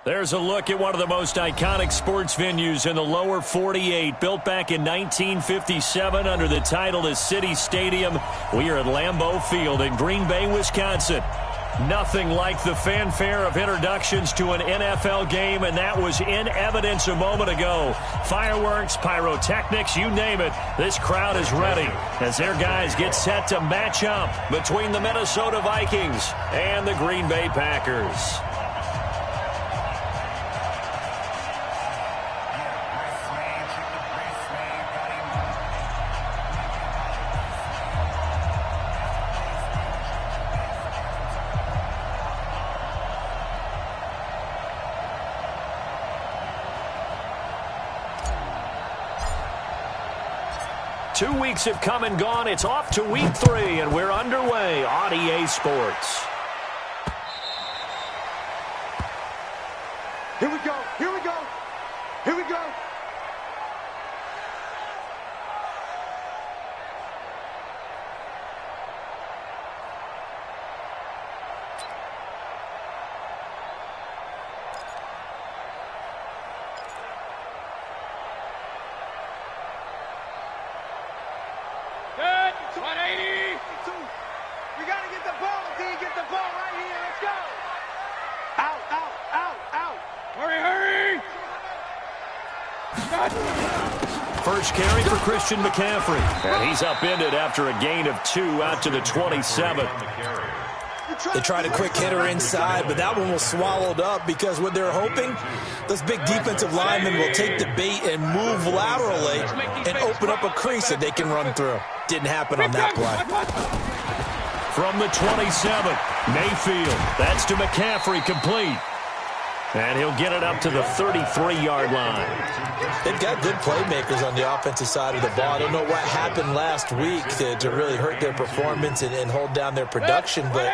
There's a look at one of the most iconic sports venues in the lower 48, built back in 1957 under the title of City Stadium. We are at Lambeau Field in Green Bay, Wisconsin. Nothing like the fanfare of introductions to an NFL game, and that was in evidence a moment ago. Fireworks, pyrotechnics, you name it. This crowd is ready as their guys get set to match up between the Minnesota Vikings and the Green Bay Packers. Two weeks have come and gone. It's off to week 3, and we're underway on EA Sports. Here we go. Here we go. Here we go. We got to get the ball, D. Get the ball right here. Let's go. Out, out, out, out. Hurry, hurry. First carry for Christian McCaffrey. And he's upended after a gain of 2 out to the 27. They tried a quick hitter inside, but that one was swallowed up because what they're hoping, those big defensive linemen will take the bait and move laterally and open up a crease that they can run through. Didn't happen on that play. From the 27, Mayfield. That's to McCaffrey, complete. And he'll get it up to the 33-yard line. They've got good playmakers on the offensive side of the ball. I don't know what happened last week to really hurt their performance and hold down their production, but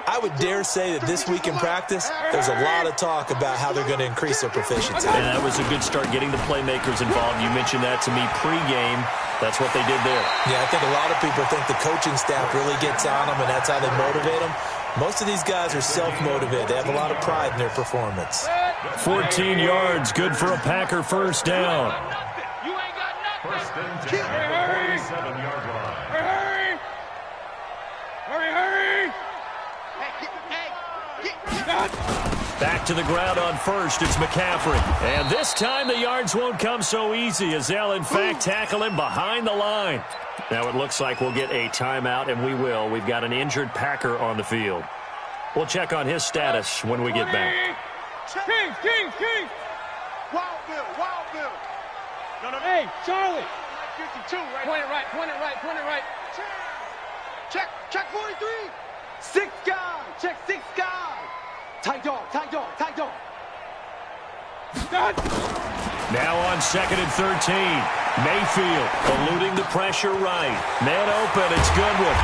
I would dare say that this week in practice, there's a lot of talk about how they're going to increase their proficiency. And that was a good start getting the playmakers involved. You mentioned that to me pregame. That's what they did there. Yeah, I think a lot of people think the coaching staff really gets on them, and that's how they motivate them. Most of these guys are self-motivated. They have a lot of pride in their performance. 14 yards, good for a Packer first down. You ain't got nothing. First and 10 at the 47-yard line. Hurry, hurry. Hurry, hurry. Back to the ground on first, it's McCaffrey. And this time the yards won't come so easy as they'll, in fact, tackle him behind the line. Now it looks like we'll get a timeout, and we will. We've got an injured Packer on the field. We'll check on his status when we get back. King. Wild Bill. No. Hey, Charlie. 52, right? Point it right. Check 43. 6 guys. Check 6 guys. Tight dog. Now on 2nd and 13. Mayfield eluding the pressure right. Man open, it's Goodwin.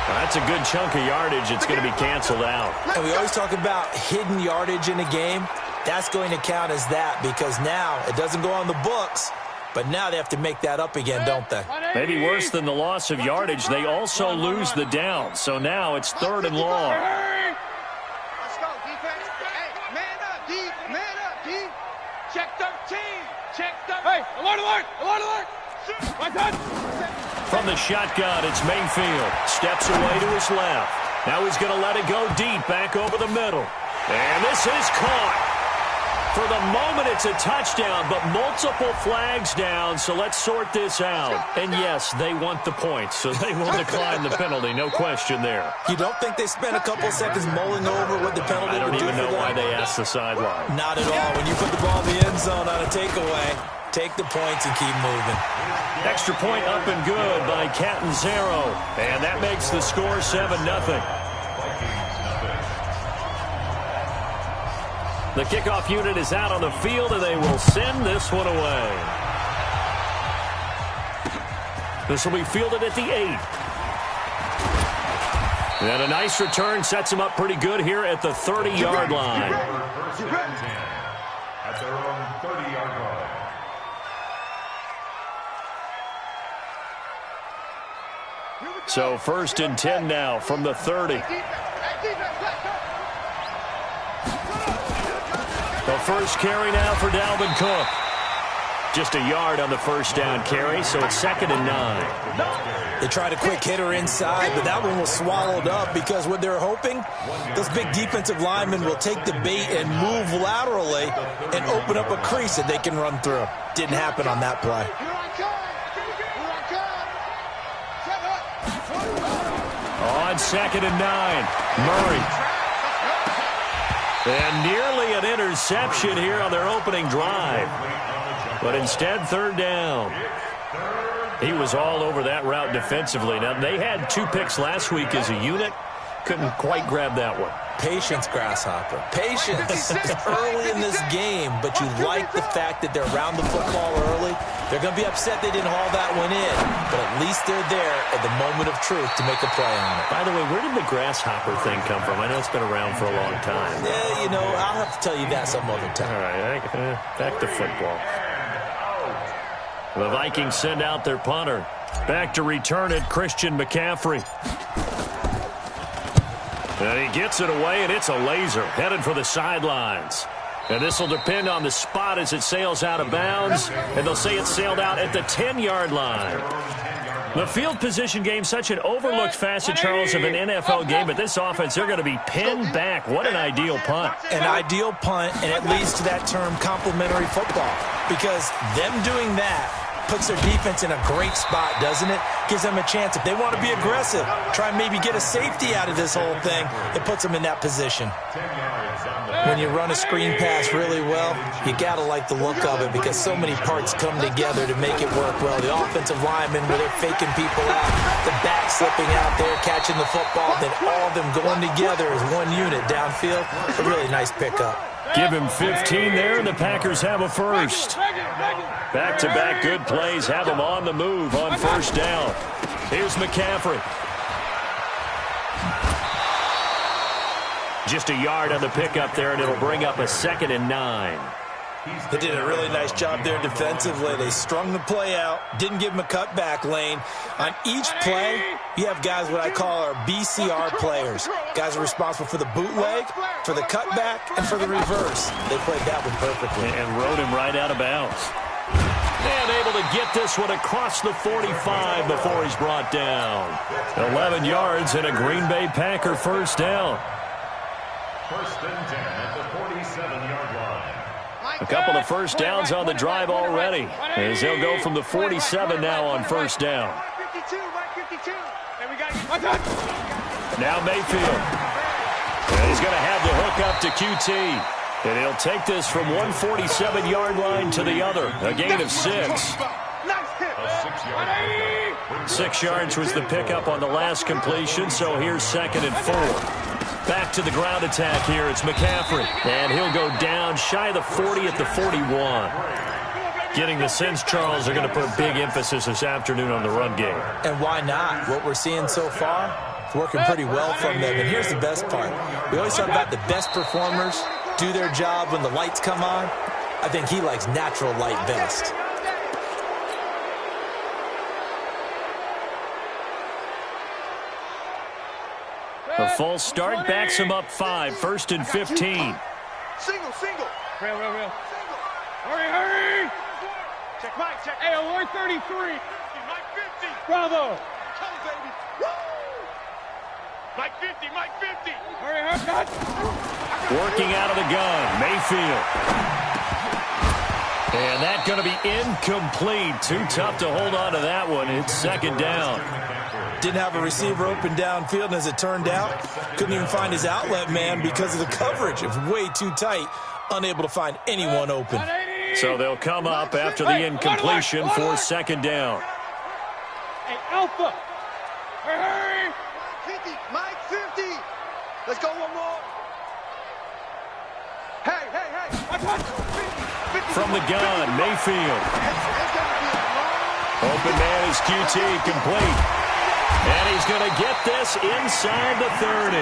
That's a good chunk of yardage. It's going to be canceled out. And we always talk about hidden yardage in a game. That's going to count as that because now it doesn't go on the books, but now they have to make that up again, don't they? Maybe worse than the loss of yardage, they also lose the down. So now it's 3rd and long. Let's go, defense. Hey, man up, D. Check 13. Hey, alert. My God. From the shotgun, it's Mayfield. Steps away to his left. Now he's going to let it go deep, back over the middle. And this is caught. For the moment, it's a touchdown, but multiple flags down, so let's sort this out. And yes, they want the points, so they will decline the penalty, no question there. You don't think they spent a couple seconds mulling over what the penalty would do for them? I don't even know why they asked the sideline. Not at all. When you put the ball in the end zone on a takeaway, take the points and keep moving. Extra point up and good by Catanzaro, and that makes the score 7-0. The kickoff unit is out on the field, and they will send this one away. This will be fielded at the 8. And a nice return sets him up pretty good here at the 30-yard line. First and 10 at their own 30-yard line. So 1st and 10 now from the 30. The first carry now for Dalvin Cook. Just a yard on the first down carry, so it's 2nd and 9. They tried a quick hitter inside, but that one was swallowed up because what they're hoping, those big defensive linemen will take the bait and move laterally and open up a crease that they can run through. Didn't happen on that play. On 2nd and 9, Murray. And nearly an interception here on their opening drive. But instead, 3rd down. He was all over that route defensively. Now, they had 2 picks last week as a unit. Couldn't quite grab that one. Patience, Grasshopper. Patience. Early in this game, but you like the fact that they're around the football early. They're going to be upset they didn't haul that one in, but at least they're there at the moment of truth to make a play on it. By the way, where did the Grasshopper thing come from? I know it's been around for a long time. Yeah, you know, I'll have to tell you that some other time. All right, back to football. The Vikings send out their punter. Back to return it, Christian McCaffrey. And he gets it away, and it's a laser headed for the sidelines. And this will depend on the spot as it sails out of bounds. And they'll say it sailed out at the 10-yard line. The field position game, such an overlooked facet, Charles, of an NFL game. But this offense, they're going to be pinned back. What an ideal punt. An ideal punt, and it leads to that term complementary football. Because them doing that puts their defense in a great spot, doesn't it? Gives them a chance. If they want to be aggressive, try and maybe get a safety out of this whole thing, it puts them in that position. When you run a screen pass really well, you got to like the look of it because so many parts come together to make it work well. The offensive linemen, where they're faking people out, the back slipping out there, catching the football, then all of them going together as one unit downfield. A really nice pickup. Give him 15 there, and the Packers have a first. Back-to-back good plays have them on the move on 1st down. Here's McCaffrey. Just a yard on the pickup there, and it'll bring up a 2nd and 9. They did a really nice job there defensively. They strung the play out, didn't give him a cutback lane. On each play, you have guys what I call our BCR players. Guys are responsible for the bootleg, for the cutback, and for the reverse. They played that one perfectly. And rode him right out of bounds. And able to get this one across the 45 before he's brought down. 11 yards and a Green Bay Packer 1st down. 1st and 10 at the 47-yard line. A couple of first downs on the drive already, as they'll go from the 47 now on 1st down. Now Mayfield. And he's going to have the hook up to QT. And he'll take this from one 47-yard line to the other. A gain of 6. 6 yards was the pickup on the last completion, so here's 2nd and 4. Back to the ground attack here. It's McCaffrey. And he'll go down shy of the 40 at the 41. Getting the sense, Charles, they're going to put big emphasis this afternoon on the run game. And why not? What we're seeing so far is working pretty well from them. And here's the best part. We always talk about the best performers do their job when the lights come on. I think he likes natural light best. A false start backs him up 5. 1st and 15. Single. Real. Single. Hurry. Check Mike, check. Hey, alert 33. Mike 50. Bravo. Come, baby. Woo! Mike 50. Hurry, cut. Working out of the gun, Mayfield. And that's going to be incomplete. Too tough to hold on to that one. It's 2nd down. Didn't have a receiver open downfield, and as it turned out, couldn't even find his outlet man because of the coverage. It was way too tight, unable to find anyone open. So they'll come up after the incompletion for 2nd down. Hey, Alpha. Hurry. Mike 50. Let's go one more. Hey. From the gun, Mayfield. Open man is QT, complete. And he's going to get this inside the 30.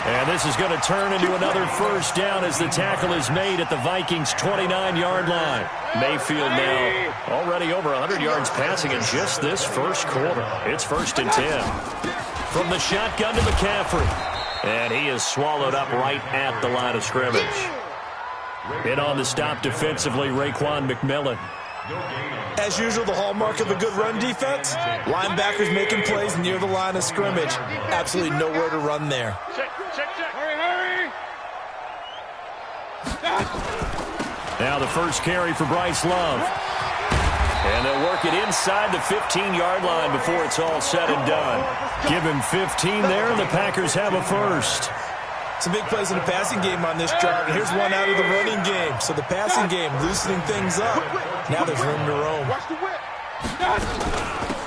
And this is going to turn into another 1st down as the tackle is made at the Vikings' 29-yard line. Mayfield now already over 100 yards passing in just this 1st quarter. It's 1st and 10. From the shotgun to McCaffrey. And he is swallowed up right at the line of scrimmage. In on the stop defensively, Raekwon McMillan. As usual, the hallmark of a good run defense, linebackers making plays near the line of scrimmage. Absolutely nowhere to run there. Check. Hurry. Now the first carry for Bryce Love. And they'll work it inside the 15-yard line before it's all said and done. Give him 15 there, and the Packers have a first. Some big plays in the passing game on this drive, and here's one out of the running game. So the passing game loosening things up. Now there's room to roam. Watch the whip.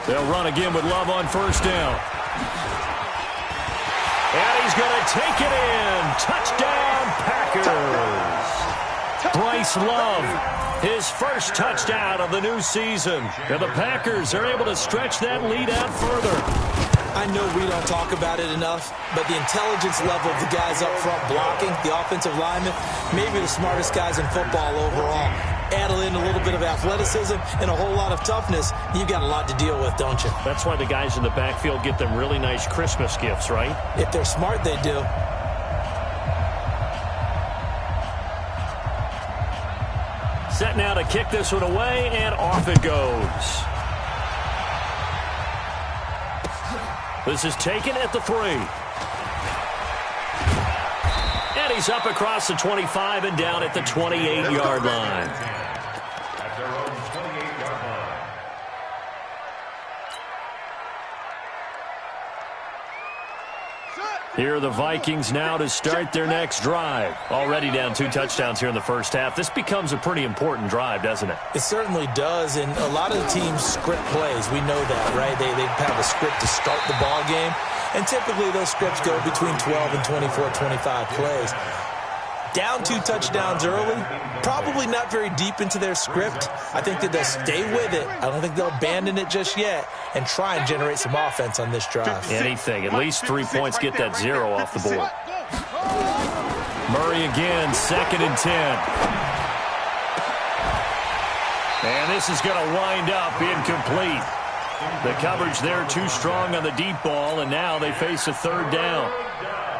They'll run again with Love on first down. And he's going to take it in. Touchdown, Packers. Bryce Love, his first touchdown of the new season. And the Packers are able to stretch that lead out further. I know we don't talk about it enough, but the intelligence level of the guys up front blocking, the offensive linemen, maybe the smartest guys in football overall. Add in a little bit of athleticism and a whole lot of toughness, you've got a lot to deal with, don't you? That's why the guys in the backfield get them really nice Christmas gifts, right? If they're smart, they do. Set now to kick this one away, and off it goes. This is taken at the 3. And he's up across the 25 and down at the 28-yard line. At their own 28-yard line. Here are the Vikings now to start their next drive. Already down 2 touchdowns here in the first half. This becomes a pretty important drive, doesn't it? It certainly does, and a lot of the teams script plays. We know that, right? They have a script to start the ball game, and typically those scripts go between 12 and 24, 25 plays. Down 2 touchdowns early, probably not very deep into their script. I think that they'll stay with it. I don't think they'll abandon it just yet and try and generate some offense on this drive. Anything. At least 3 points, get that 0 off the board. Murray again, 2nd and 10. And this is going to wind up incomplete. The coverage there too strong on the deep ball, and now they face a 3rd down.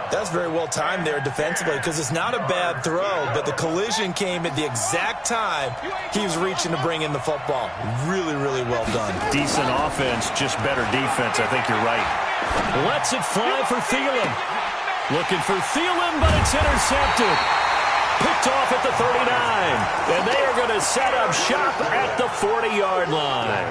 That's very well timed there defensively because it's not a bad throw, but the collision came at the exact time he was reaching to bring in the football. Really, really well done. Decent offense, just better defense. I think you're right. Lets it fly for Thielen. Looking for Thielen, but it's intercepted. Picked off at the 39. And they are going to set up shop at the 40-yard line.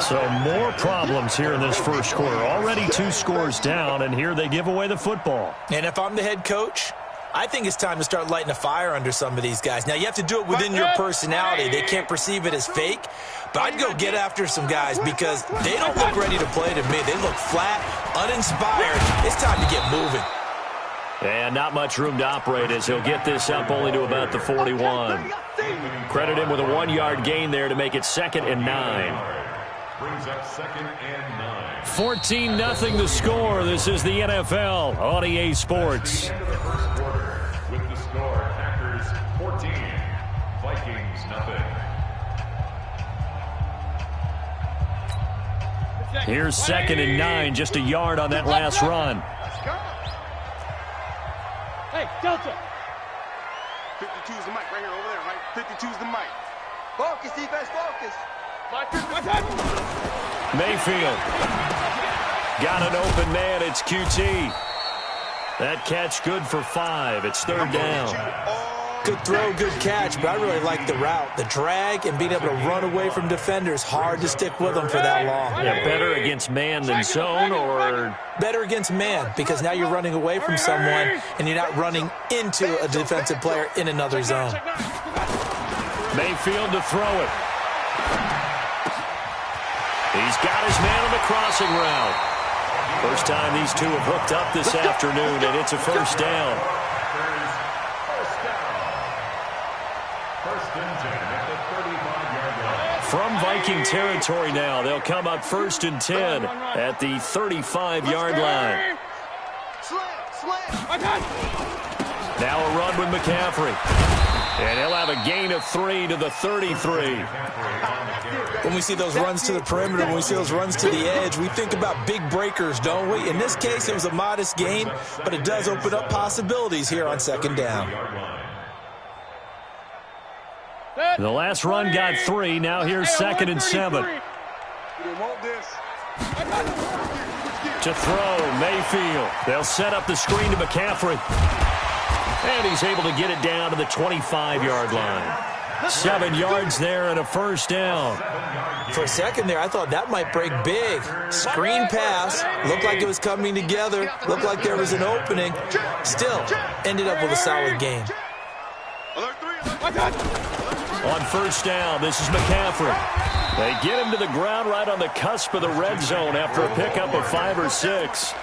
So more problems here in this first quarter. Already 2 scores down, and here they give away the football. And if I'm the head coach, I think it's time to start lighting a fire under some of these guys. Now, you have to do it within your personality. They can't perceive it as fake. But I'd go get after some guys because they don't look ready to play to me. They look flat, uninspired. It's time to get moving. And not much room to operate as he'll get this up only to about the 41. Credit him with a 1-yard gain there to make it 2nd and 9. Brings up 2nd and 9. 14-0 the score. This is the NFL on EA Sports. At the end of the first quarter, with the score, Packers 14, Vikings 0. Here's 2nd and 9, just a yard on that last run. Hey, Delta. 52's the mic right here over there, right? 52's the mic. Focus, defense, focus. Mayfield. Got an open man. It's QT. That catch good for 5. It's 3rd down. Good throw, good catch, but I really like the route. The drag and being able to run away from defenders, hard to stick with them for that long. Yeah, better against man than zone, or? Better against man, because now you're running away from someone and you're not running into a defensive player in another zone. Mayfield to throw it. He's got his man on the crossing route. First time these two have hooked up this afternoon, and it's a 1st down. First and 10 at the 35-yard line. From Viking territory now, they'll come up 1st and 10 at the 35-yard line. Now a run with McCaffrey. And he'll have a gain of 3 to the 33. When we see those runs to the perimeter, when we see those runs to the edge, we think about big breakers, don't we? In this case, it was a modest gain, but it does open up possibilities here on second down. The last run got 3. Now here's 2nd and 7. To throw, Mayfield. They'll set up the screen to McCaffrey. And he's able to get it down to the 25-yard line. 7 yards there and a first down. For a second there, I thought that might break big. Screen pass. Looked like it was coming together. Looked like there was an opening. Still, ended up with a solid gain. On first down, this is McCaffrey. They get him to the ground right on the cusp of the red zone after a pickup of 5 or 6.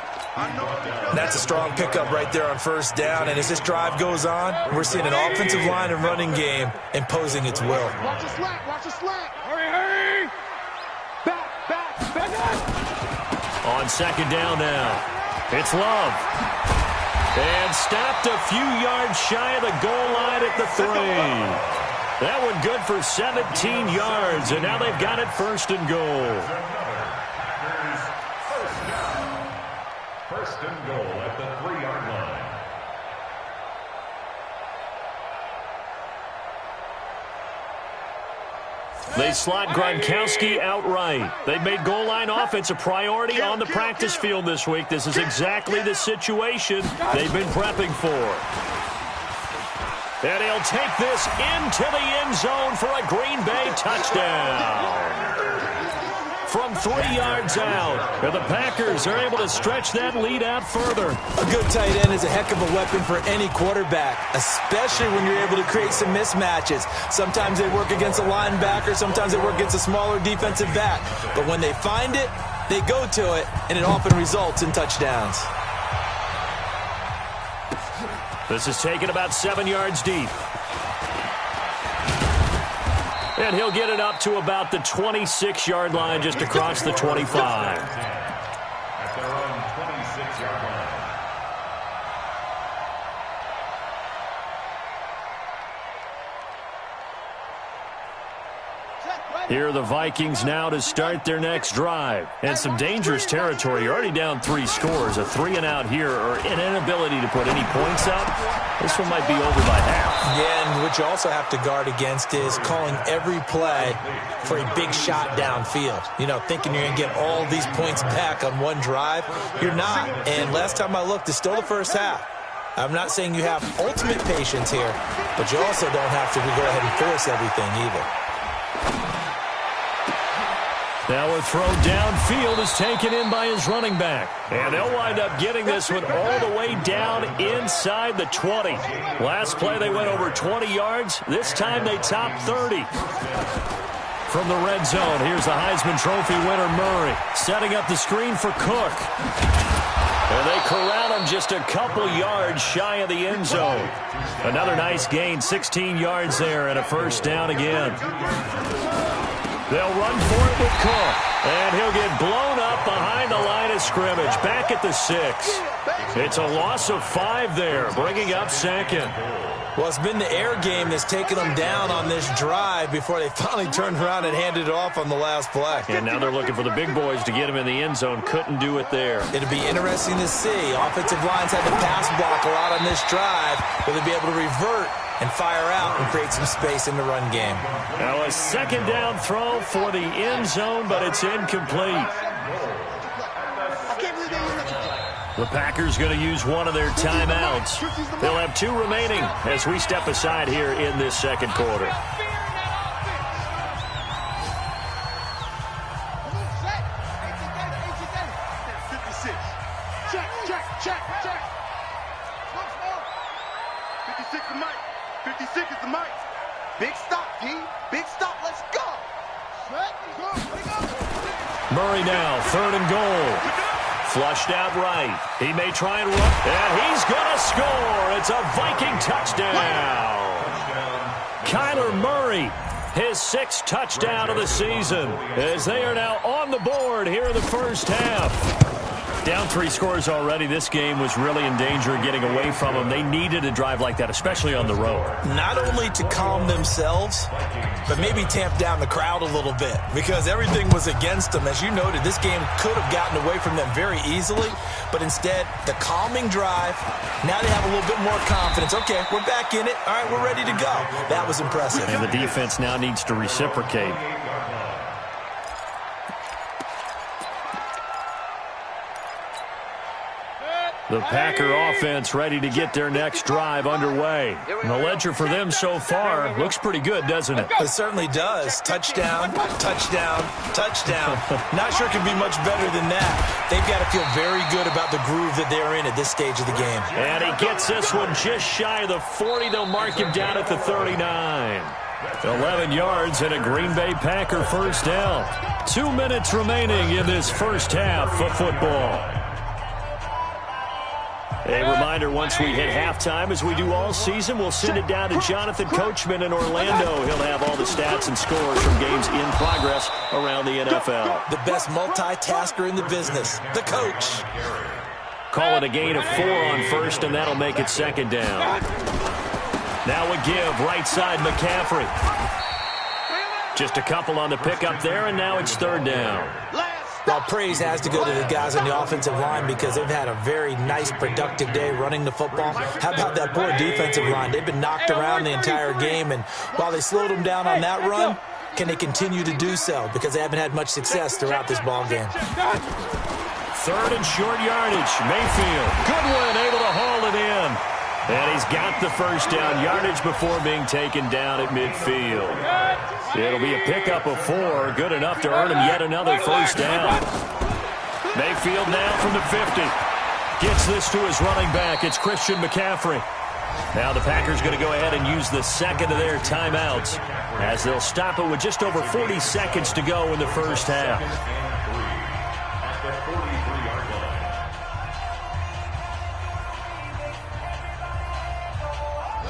That's a strong pickup right there on first down. And as this drive goes on, we're seeing an offensive line and running game imposing its will. Watch the slack. Watch the slack. Hurry. Back. On second down now, it's Love. And stopped a few yards shy of the goal line at the 3. That one good for 17 yards, and now they've got it 1st and goal. First and goal at the 3-yard line. They slot Gronkowski outright. They've made goal line offense a priority on the practice field this week. This is exactly the situation they've been prepping for. And he'll take this into the end zone for a Green Bay touchdown. From 3 yards out, and the Packers are able to stretch that lead out further. A good tight end is a heck of a weapon for any quarterback, especially when you're able to create some mismatches. Sometimes they work against a linebacker, sometimes they work against a smaller defensive back. But when they find it, they go to it, and it often results in touchdowns. This is taken about 7 yards deep. And he'll get it up to about the 26-yard line, just across the 25. At their own 26-yard line. Here are the Vikings now to start their next drive. And some dangerous territory. You're already down 3 scores. A 3-and-out here, or an inability to put any points up. This one might be over by half. Yeah, and what you also have to guard against is calling every play for a big shot downfield. You know, thinking you're going to get all these points back on one drive. You're not. And last time I looked, it's still the first half. I'm not saying you have ultimate patience here, but you also don't have to go ahead and force everything either. Now a throw downfield is taken in by his running back. And they'll wind up getting this one all the way down inside the 20. Last play they went over 20 yards. This time they topped 30. From the red zone, here's the Heisman Trophy winner Murray. Setting up the screen for Cook. And they corral him just a couple yards shy of the end zone. Another nice gain, 16 yards there, and a first down again. They'll run for it with Cook. And he'll get blown up behind the line of scrimmage. Back at the 6. It's a loss of 5 there, bringing up 2nd. Well, it's been the air game that's taken them down on this drive before they finally turned around and handed it off on the last play. And now they're looking for the big boys to get him in the end zone. Couldn't do it there. It'll be interesting to see. Offensive lines had to pass block a lot on this drive. Will they be able to revert and fire out and create some space in the run game? Now a second down throw for the end zone, but it's incomplete. The Packers going to use one of their timeouts. They'll have 2 remaining as we step aside here in this second quarter. Check. 56 is Mike. 56 is the Mike. Big stop, D. Big stop. Let's go. Murray now, 3rd and goal. Flushed out right. He may try and run. And he's going to score. It's a Viking touchdown. Kyler Murray, his 6th touchdown of the season, as they are now on the board here in the first half. Down 3 scores already. This game was really in danger of getting away from them. They needed a drive like that, especially on the road. Not only to calm themselves, but maybe tamp down the crowd a little bit because everything was against them. As you noted, this game could have gotten away from them very easily, but instead, the calming drive, now they have a little bit more confidence. Okay, we're back in it. All right, we're ready to go. That was impressive. And the defense now needs to reciprocate. The Packer offense ready to get their next drive underway. And the ledger for them so far looks pretty good, doesn't it? It certainly does. Touchdown, touchdown, touchdown. Not sure it can be much better than that. They've got to feel very good about the groove that they're in at this stage of the game. And he gets this one just shy of the 40. They'll mark him down at the 39. 11 yards and a Green Bay Packer first down. 2 minutes remaining in this first half of football. A reminder, once we hit halftime, as we do all season, we'll send it down to Jonathan Coachman in Orlando. He'll have all the stats and scores from games in progress around the NFL. The best multitasker in the business, the coach. Call it a gain of 4 on first, and that'll make it second down. Now a give, right side McCaffrey. Just a couple on the pickup there, and now it's third down. Well, praise has to go to the guys on the offensive line because they've had a very nice, productive day running the football. How about that poor defensive line? They've been knocked around the entire game, and while they slowed them down on that run, can they continue to do so? Because they haven't had much success throughout this ball game. Third and short yardage. Mayfield, Goodwin able to haul it in. And he's got the first down yardage before being taken down at midfield. It'll be a pickup of 4, good enough to earn him yet another first down. Mayfield now from the 50. Gets this to his running back. It's Christian McCaffrey. Now the Packers going to go ahead and use the second of their timeouts as they'll stop it with just over 40 seconds to go in the first half.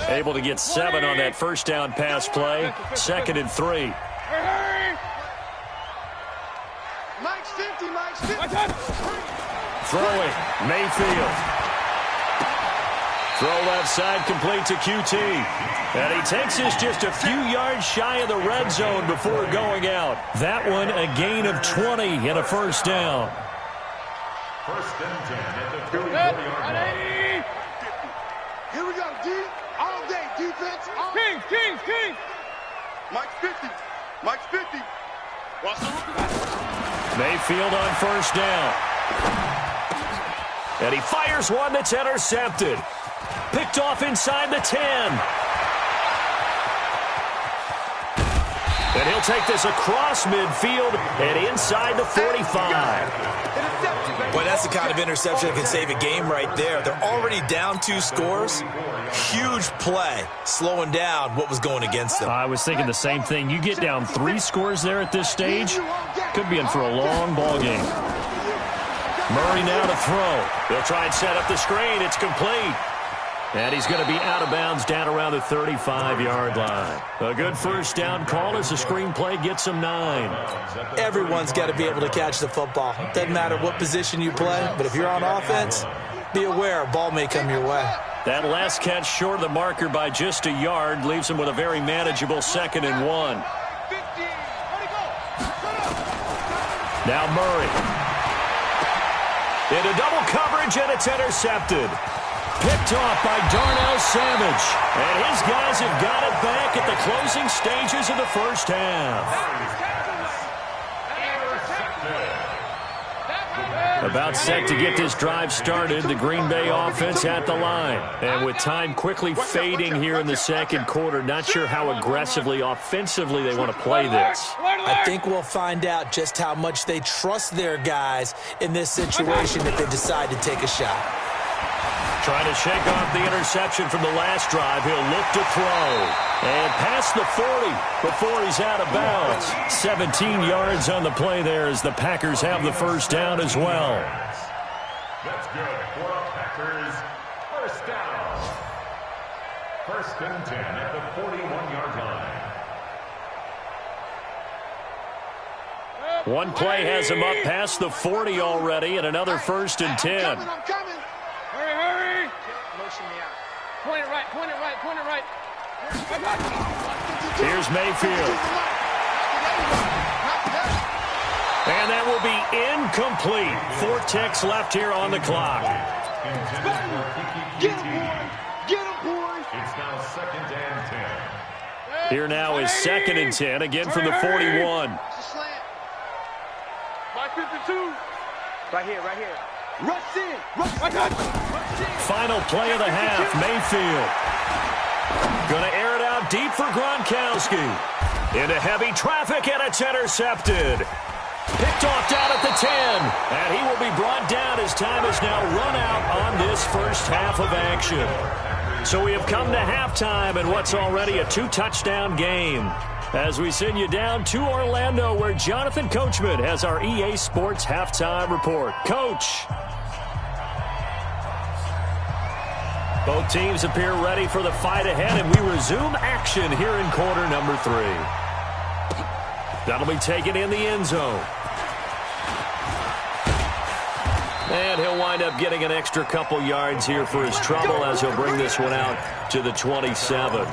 Able to get 7 on that first down pass play. Second and 3. Mike's 50, Mike's 50. Throwing, Mayfield. Throw left side, complete to QT. And he takes this just a few yards shy of the red zone before going out. That one a gain of 20 and a first down. First and 10 at the 40-yard line. Here we go, D. All day, defense. Kings. Mike's 50. Mike's 50. Mayfield on first down. And he fires one that's intercepted. Picked off inside the 10. And he'll take this across midfield and inside the 45. Boy, that's the kind of interception that can save a game right there. They're already down 2 scores. Huge play, slowing down what was going against them. I was thinking the same thing. You get down 3 scores there at this stage, could be in for a long ball game. Murray now to throw. They'll try and set up the screen. It's complete. And he's going to be out of bounds down around the 35-yard line. A good first down call as the screenplay gets him 9. Everyone's got to be able to catch the football. Doesn't matter what position you play, but if you're on offense, be aware a ball may come your way. That last catch short of the marker by just a yard leaves him with a very manageable second and 1. Now Murray. Into double coverage, and it's intercepted. Picked off by Darnell Savage. And his guys have got it back at the closing stages of the first half. About set to get this drive started, the Green Bay offense at the line. And with time quickly fading here in the second quarter, not sure how aggressively, offensively they want to play this. I think we'll find out just how much they trust their guys in this situation if they decide to take a shot. Trying to shake off the interception from the last drive. He'll look to throw. And past the 40 before he's out of bounds. 17 yards on the play there as the Packers have the first down as well. That's good for the Packers. First down. First and 10 at the 41-yard line. One play has him up past the 40 already, and another 1st and 10. I'm coming. Hurry. Motion me out. Point it right. Here's Mayfield. And that will be incomplete. 4 ticks left here on the clock. Get him, boy. It's now 2nd and 10. Here now is 2nd and 10, again from the 41. Right 52. Right here. Rush in. Final play of the half, Mayfield. Going to air it out deep for Gronkowski. Into heavy traffic, and it's intercepted. Picked off down at the 10. And he will be brought down as time has now run out on this first half of action. So we have come to halftime in what's already a 2-touchdown game. As we send you down to Orlando, where Jonathan Coachman has our EA Sports halftime report. Coach. Both teams appear ready for the fight ahead, and we resume action here in quarter number 3. That'll be taken in the end zone. And he'll wind up getting an extra couple yards here for his trouble as he'll bring this one out to the 27.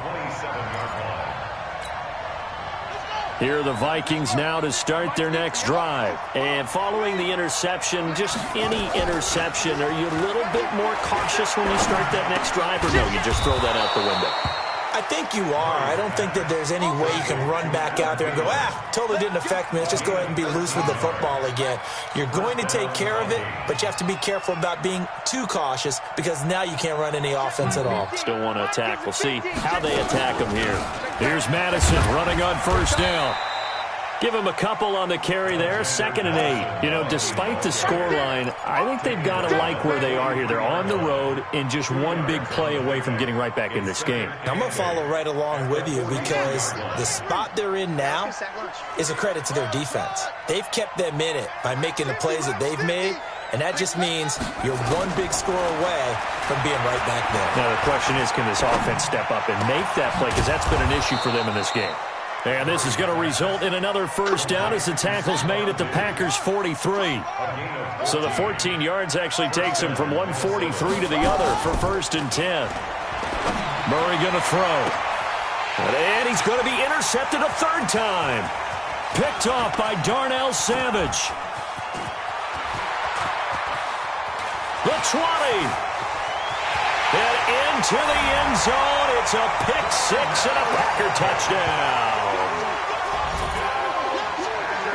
Here are the Vikings now to start their next drive. And following the interception, just any interception, are you a little bit more cautious when you start that next drive, or no, you just throw that out the window? I think you are. I don't think that there's any way you can run back out there and go, totally didn't affect me. Let's just go ahead and be loose with the football again. You're going to take care of it, but you have to be careful about being too cautious because now you can't run any offense at all. Still want to attack. We'll see how they attack him here. Here's Madison running on 1st down. Give him a couple on the carry there, 2nd and 8. You know, despite the scoreline, I think they've got to like where they are here. They're on the road and just one big play away from getting right back in this game. I'm going to follow right along with you because the spot they're in now is a credit to their defense. They've kept them in it by making the plays that they've made, and that just means you're one big score away from being right back there. Now the question is, can this offense step up and make that play? Because that's been an issue for them in this game. And this is going to result in another 1st down as the tackle's made at the Packers' 43. So the 14 yards actually takes him from one 43 to the other for 1st and 10. Murray going to throw. And he's going to be intercepted a 3rd time. Picked off by Darnell Savage. The 20. And into the end zone. It's a pick 6 and a Packer touchdown.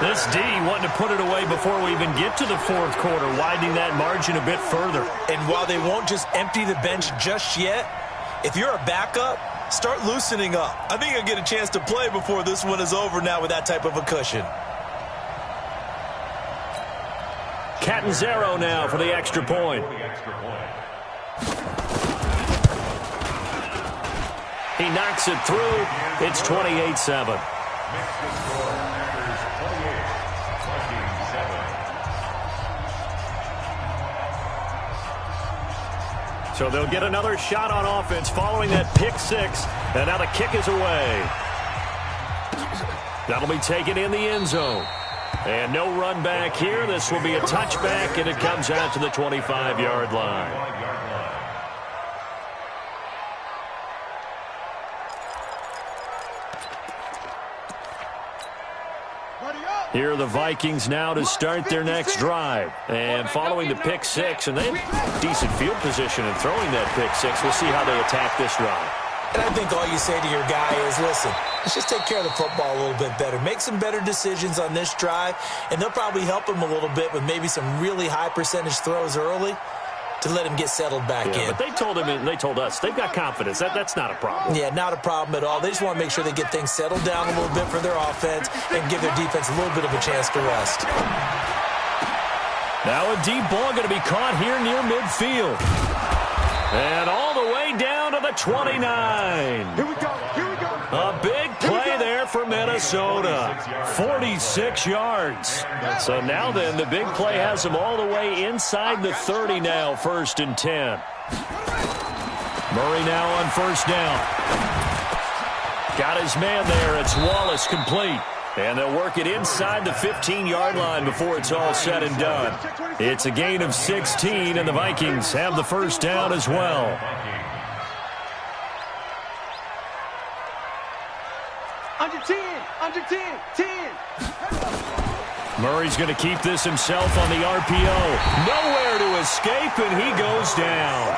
This D wanting to put it away before we even get to the 4th quarter, widening that margin a bit further. And while they won't just empty the bench just yet, if you're a backup, start loosening up. I think you'll get a chance to play before this one is over now with that type of a cushion. Catanzaro now for the extra point. He knocks it through. It's 28-7. So they'll get another shot on offense following that pick 6. And now the kick is away. That'll be taken in the end zone. And no run back here. This will be a touchback, and it comes out to the 25-yard line. Here are the Vikings now to start their next drive. And following the pick 6, and they have decent field position in throwing that pick 6. We'll see how they attack this drive. And I think all you say to your guy is, listen, let's just take care of the football a little bit better. Make some better decisions on this drive, and they'll probably help him a little bit with maybe some really high percentage throws early to let him get settled back in. But they told him, and they told us, they've got confidence. That's not a problem. Yeah, not a problem at all. They just want to make sure they get things settled down a little bit for their offense and give their defense a little bit of a chance to rest. Now a deep ball going to be caught here near midfield. And all the way down to the 29. Here we go. Here we go. A big play there for Minnesota. 46 yards. So now then, the big play has them all the way inside the 30 now, 1st and 10. Murray now on 1st down. Got his man there. It's Wallace complete. And they'll work it inside the 15-yard line before it's all said and done. It's a gain of 16, and the Vikings have the first down as well. Under 10, 10. Murray's going to keep this himself on the RPO. Nowhere to escape, and he goes down.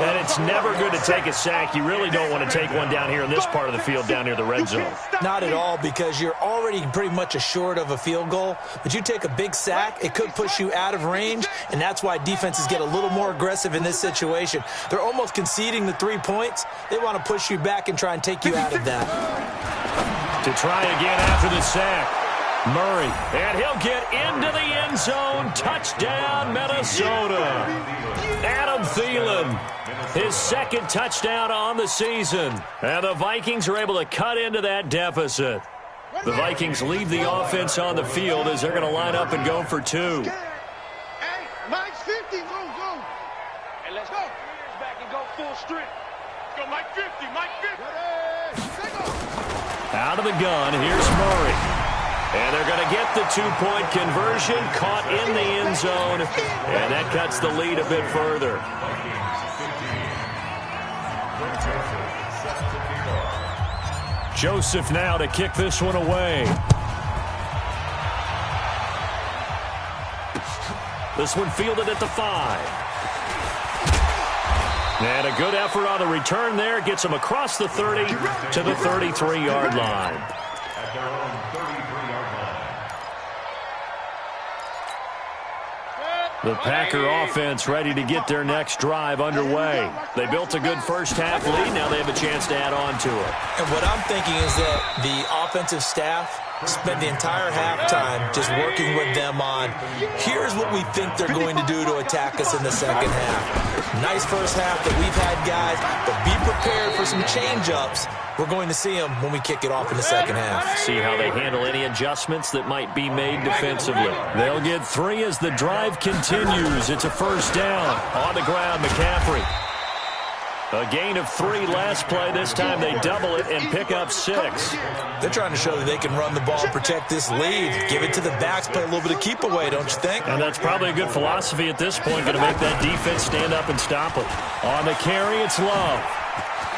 And it's never good to take a sack. You really don't want to take one down here in this part of the field, down near the red zone. Not at all, because you're already pretty much assured of a field goal. But you take a big sack, it could push you out of range, and that's why defenses get a little more aggressive in this situation. They're almost conceding the 3 points. They want to push you back and try and take you out of that. To try again after the sack. Murray, and he'll get into the end zone. Touchdown, Minnesota. Adam Thielen, his second touchdown on the season. And the Vikings are able to cut into that deficit. The Vikings leave the offense on the field as they're going to line up and go for 2. Hey, Mike's 50, go. Hey, let's go. Back and go full strength. Let's go, Mike 50, Mike 50. Out of the gun, here's Murray. And they're going to get the 2-point conversion, caught in the end zone, and that cuts the lead a bit further. Joseph now to kick this one away. This one fielded at the 5. And a good effort on the return there. Gets him across the 30 to the 33-yard line. At their own 33-yard line. The Packer offense ready to get their next drive underway. They built a good first-half lead. Now they have a chance to add on to it. And what I'm thinking is that the offensive staff spent the entire halftime just working with them on, here's what we think they're going to do to attack us in the second half. Nice first half that we've had, guys, but be prepared for some change-ups. We're going to see them when we kick it off in the second half. See how they handle any adjustments that might be made defensively. They'll get 3 as the drive continues. It's a first down. On the ground, McCaffrey. A gain of 3 last play. This time they double it and pick up 6. They're trying to show that they can run the ball and protect this lead. Give it to the backs, play a little bit of keep away, don't you think? And that's probably a good philosophy at this point. Going to make that defense stand up and stop it. On the carry, it's Love.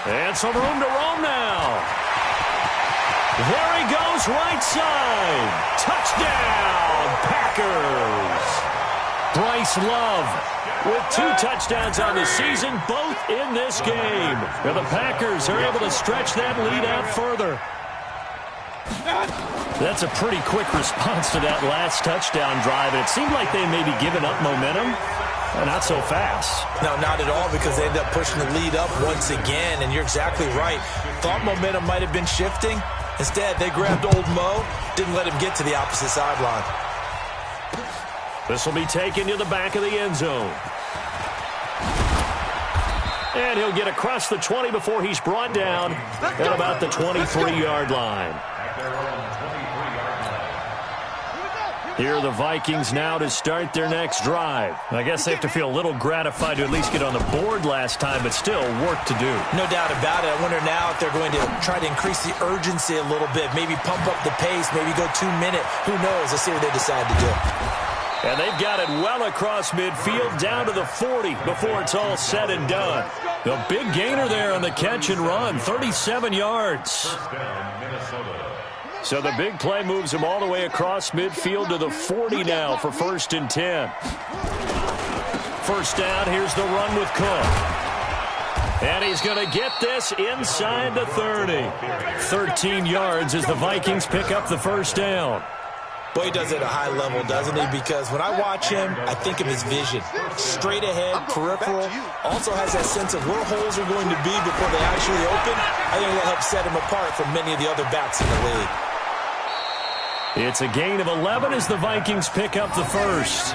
And some room to roam now. There he goes, right side. Touchdown, Packers. Bryce Love with 2 touchdowns on the season, both in this game. And the Packers are able to stretch that lead out further. That's a pretty quick response to that last touchdown drive. And it seemed like they may be giving up momentum. Not so fast. No, not at all, because they ended up pushing the lead up once again, and you're exactly right. Thought momentum might have been shifting. Instead, they grabbed old Mo, didn't let him get to the opposite sideline. This will be taken to the back of the end zone. And he'll get across the 20 before he's brought down at about the 23-yard line. Here are the Vikings now to start their next drive. I guess they have to feel a little gratified to at least get on the board last time, but still work to do. No doubt about it. I wonder now if they're going to try to increase the urgency a little bit, maybe pump up the pace, maybe go 2-minute. Who knows? Let's see what they decide to do. And they've got it well across midfield, down to the 40 before it's all said and done. The big gainer there on the catch and run, 37 yards. So the big play moves him all the way across midfield to the 40 now for 1st and 10. First down, here's the run with Cook. And he's going to get this inside the 30. 13 yards as the Vikings pick up the first down. Boy, he does it at a high level, doesn't he? Because when I watch him, I think of his vision. Straight ahead, peripheral. Also has that sense of where holes are going to be before they actually open. I think that helps set him apart from many of the other backs in the league. It's a gain of 11 as the Vikings pick up the first.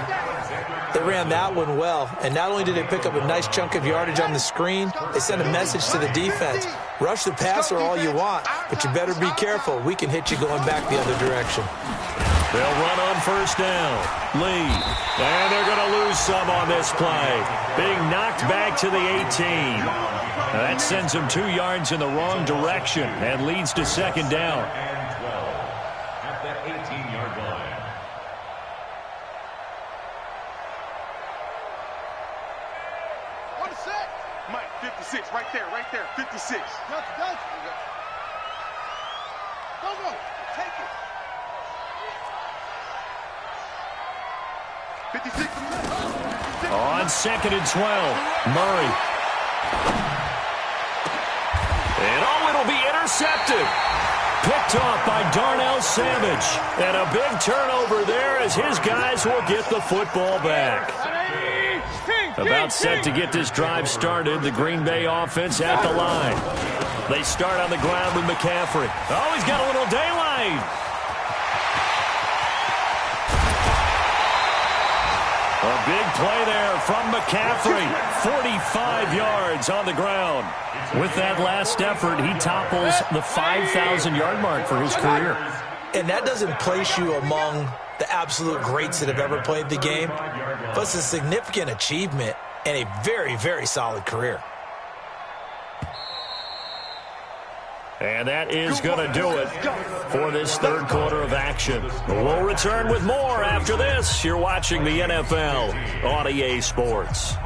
They ran that one well, and not only did they pick up a nice chunk of yardage on the screen, they sent a message to the defense. Rush the passer all you want, but you better be careful. We can hit you going back the other direction. They'll run on first down. Lee. And they're going to lose some on this play. Being knocked back to the 18. That sends him 2 yards in the wrong direction and leads to second down. Mike, 56, right there, 56. Go, take it. 56. On 2nd and 12, Murray. And it'll be intercepted. Picked off by Darnell Savage. And a big turnover there as his guys will get the football back. About set to get this drive started, the Green Bay offense at the line. They start on the ground with McCaffrey. Oh, he's got a little daylight. A big play there from McCaffrey. 45 yards on the ground. With that last effort, he topples the 5,000-yard mark for his career. And that doesn't place you among the absolute greats that have ever played the game, but it's a significant achievement and a very, very solid career. And that is going to do it for this third quarter of action. We'll return with more after this. You're watching the NFL on EA Sports.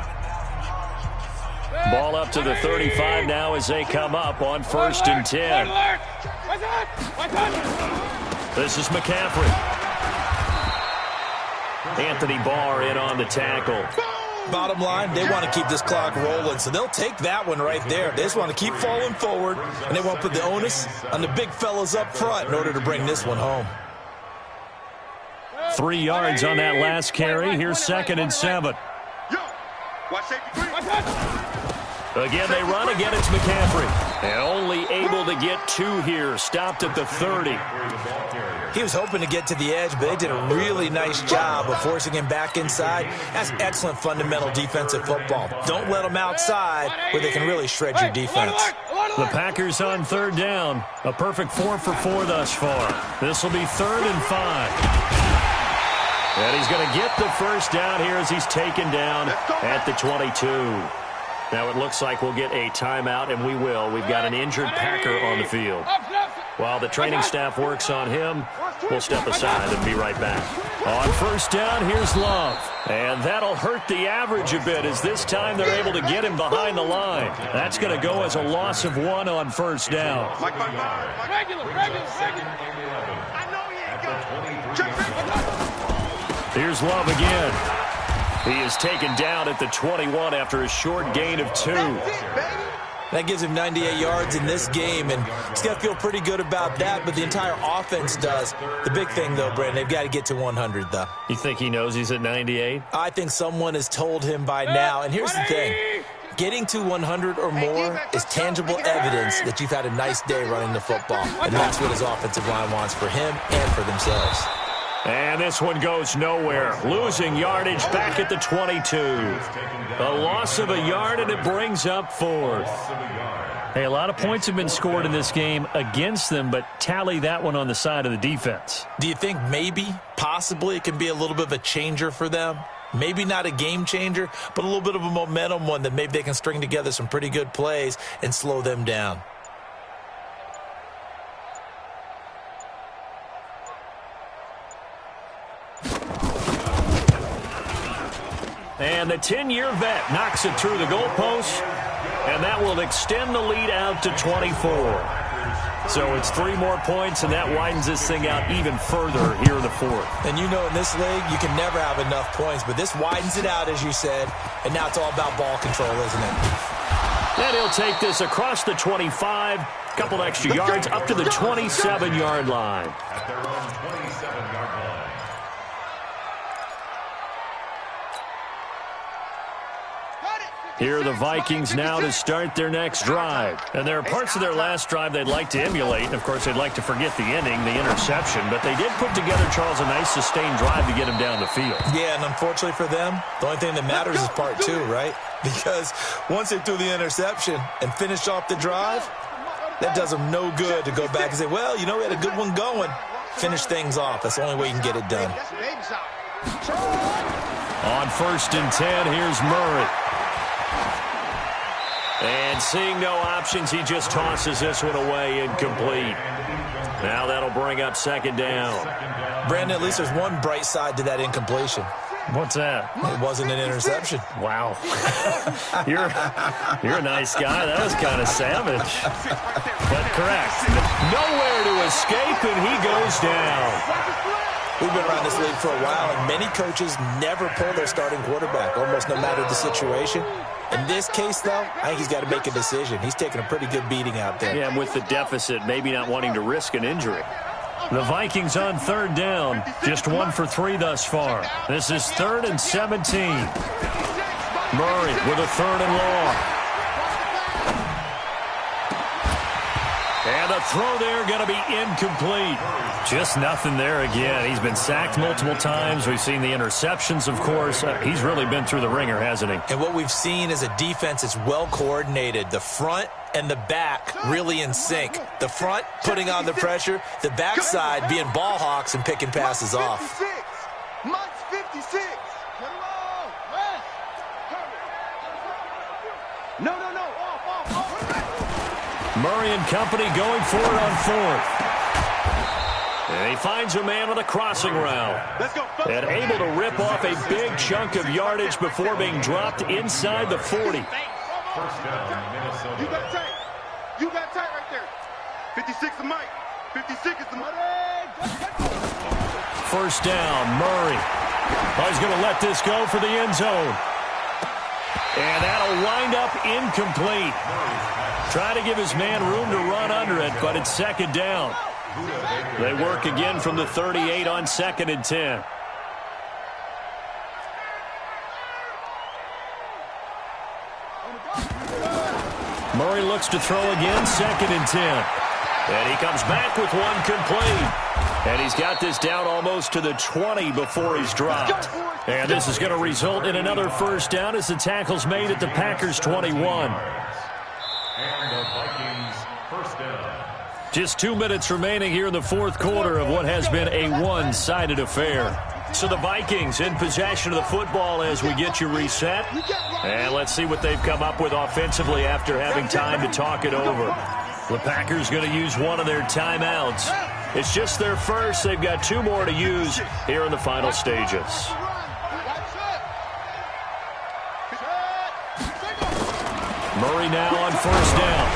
Ball up to the 35 now as they come up on 1st and 10. This is McCaffrey. Anthony Barr in on the tackle. Bottom line, they want to keep this clock rolling, so they'll take that one right there. They just want to keep falling forward, and they want to put the onus on the big fellas up front in order to bring this one home. 3 yards on that last carry. Here's 2nd and 7. Again, they run. Again, it's McCaffrey. And only able to get 2 here. Stopped at the 30. He was hoping to get to the edge, but they did a really nice job of forcing him back inside. That's excellent fundamental defensive football. Don't let them outside where they can really shred your defense. The Packers on 3rd down. A perfect 4 for 4 thus far. This will be 3rd and 5. And he's going to get the first down here as he's taken down at the 22. Now it looks like we'll get a timeout, and we will. We've got an injured Packer on the field. While the training staff works on him, we'll step aside and be right back. On 1st down, here's Love. And that'll hurt the average a bit as this time they're able to get him behind the line. That's going to go as a loss of 1 on 1st down. Here's Love again. He is taken down at the 21 after a short gain of 2. That gives him 98 yards in this game, and he's got to feel pretty good about that, but the entire offense does. The big thing, though, Brandon, they've got to get to 100, though. You think he knows he's at 98? I think someone has told him by now, and here's the thing. Getting to 100 or more is tangible evidence that you've had a nice day running the football, and that's what his offensive line wants for him and for themselves. And this one goes nowhere. Losing yardage back at the 22. A loss of a yard, and it brings up 4th. Hey, a lot of points have been scored in this game against them, but tally that one on the side of the defense. Do you think maybe, possibly, it can be a little bit of a changer for them? Maybe not a game changer, but a little bit of a momentum one that maybe they can string together some pretty good plays and slow them down. And the 10-year vet knocks it through the goalpost, and that will extend the lead out to 24. So it's 3 more points, and that widens this thing out even further here in the 4th. And you know in this league, you can never have enough points, but this widens it out, as you said, and now it's all about ball control, isn't it? And he'll take this across the 25, a couple extra yards, up to the 27-yard line. At their own 27-yard line. Here are the Vikings now to start their next drive. And there are parts of their last drive they'd like to emulate. And, of course, they'd like to forget the ending, the interception. But they did put together, Charles, a nice sustained drive to get him down the field. Yeah, and unfortunately for them, the only thing that matters is part 2, right? Because once they threw the interception and finished off the drive, that does them no good to go back and say, well, you know, we had a good one going. Finish things off. That's the only way you can get it done. On 1st and 10, here's Murray. And seeing no options, he just tosses this one away incomplete. Now that'll bring up 2nd down. Brandon, at least there's one bright side to that incompletion. What's that? It wasn't an interception. Wow. You're a nice guy. That was kind of savage. But correct. Nowhere to escape, and he goes down. We've been around this league for a while, and many coaches never pull their starting quarterback, almost no matter the situation. In this case, though, I think he's got to make a decision. He's taking a pretty good beating out there. Yeah, and with the deficit, maybe not wanting to risk an injury. The Vikings on third down. Just 1 for 3 thus far. This is 3rd and 17. Murray with a 3rd and long. And the throw there going to be incomplete. Just nothing there again. He's been sacked multiple times. We've seen the interceptions, of course. He's really been through the ringer, hasn't he? And what we've seen is a defense that's well coordinated. The front and the back really in sync. The front putting on the pressure, the backside being ball hawks and picking passes off. Mike's 56. No. Murray and company going for it on 4th. And he finds a man on a crossing route. And able to rip off a big chunk of yardage before being dropped inside the 40. First down, Minnesota. You got tight right there. 56 is Mike. 56 is the Mike. First down, Murray. Oh, he's going to let this go for the end zone. And that'll wind up incomplete. Try to give his man room to run under it, but it's 2nd down. They work again from the 38 on 2nd and 10. Murray looks to throw again, 2nd and 10. And he comes back with one complete. And he's got this down almost to the 20 before he's dropped. And this is going to result in another first down as the tackle's made at the Packers' 21. And the Vikings first down. Just 2 minutes remaining here in the 4th quarter of what has been a one-sided affair. So the Vikings in possession of the football as we get you reset. And let's see what they've come up with offensively after having time to talk it over. The Packers going to use one of their timeouts. It's just their first. They've got 2 more to use here in the final stages. Murray now on first down.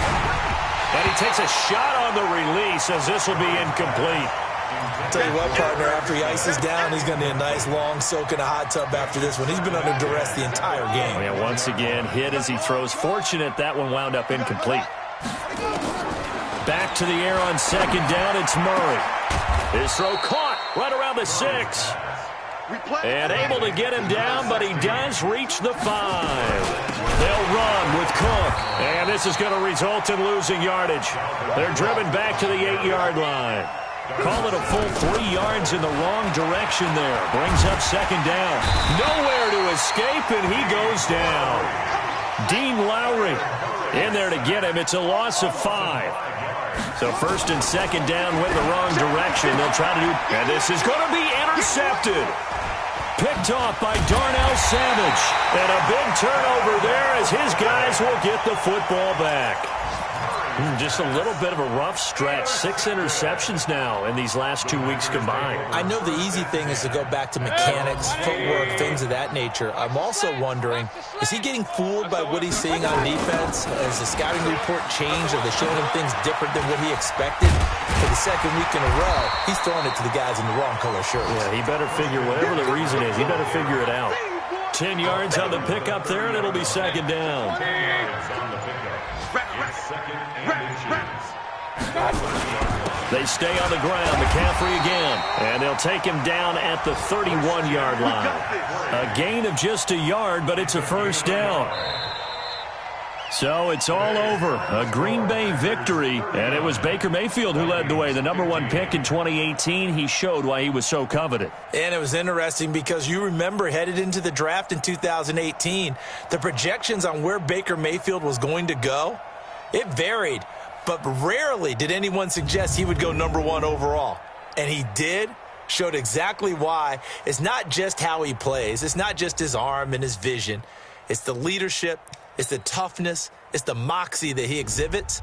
And he takes a shot on the release as this will be incomplete. Tell you what, partner, after he ices down, he's going to need a nice long soak in a hot tub after this one. He's been under duress the entire game. Yeah, once again, hit as he throws. Fortunate that one wound up incomplete. Back to the air on 2nd down, it's Murray. His throw caught right around the 6. And able to get him down, but he does reach the 5. They'll run with Cook. And this is going to result in losing yardage. They're driven back to the 8-yard line. Call it a full 3 yards in the wrong direction there. Brings up 2nd down. Nowhere to escape, and he goes down. Dean Lowry in there to get him. It's a loss of 5. So 1st and 2nd down went the wrong direction. They'll try to do, and this is going to be intercepted. Picked off by Darnell Savage. And a big turnover there as his guys will get the football back. Just a little bit of a rough stretch. 6 interceptions now in these last 2 weeks combined. I know the easy thing is to go back to mechanics, footwork, things of that nature. I'm also wondering, is he getting fooled by what he's seeing on defense? Has the scouting report changed? Are they showing him things different than what he expected? For the 2nd week in a row, he's throwing it to the guys in the wrong color shirts. Yeah, he better figure, whatever the reason is, he better figure it out. 10 yards on the pickup there, and it'll be 2nd down. They stay on the ground. McCaffrey again. And they'll take him down at the 31-yard line. A gain of just a yard, but it's a first down. So it's all over. A Green Bay victory. And it was Baker Mayfield who led the way. The #1 pick in 2018. He showed why he was so coveted. And it was interesting because you remember headed into the draft in 2018, the projections on where Baker Mayfield was going to go, it varied. But rarely did anyone suggest he would go #1 overall. And he did, showed exactly why. It's not just how he plays. It's not just his arm and his vision. It's the leadership. It's the toughness. It's the moxie that he exhibits.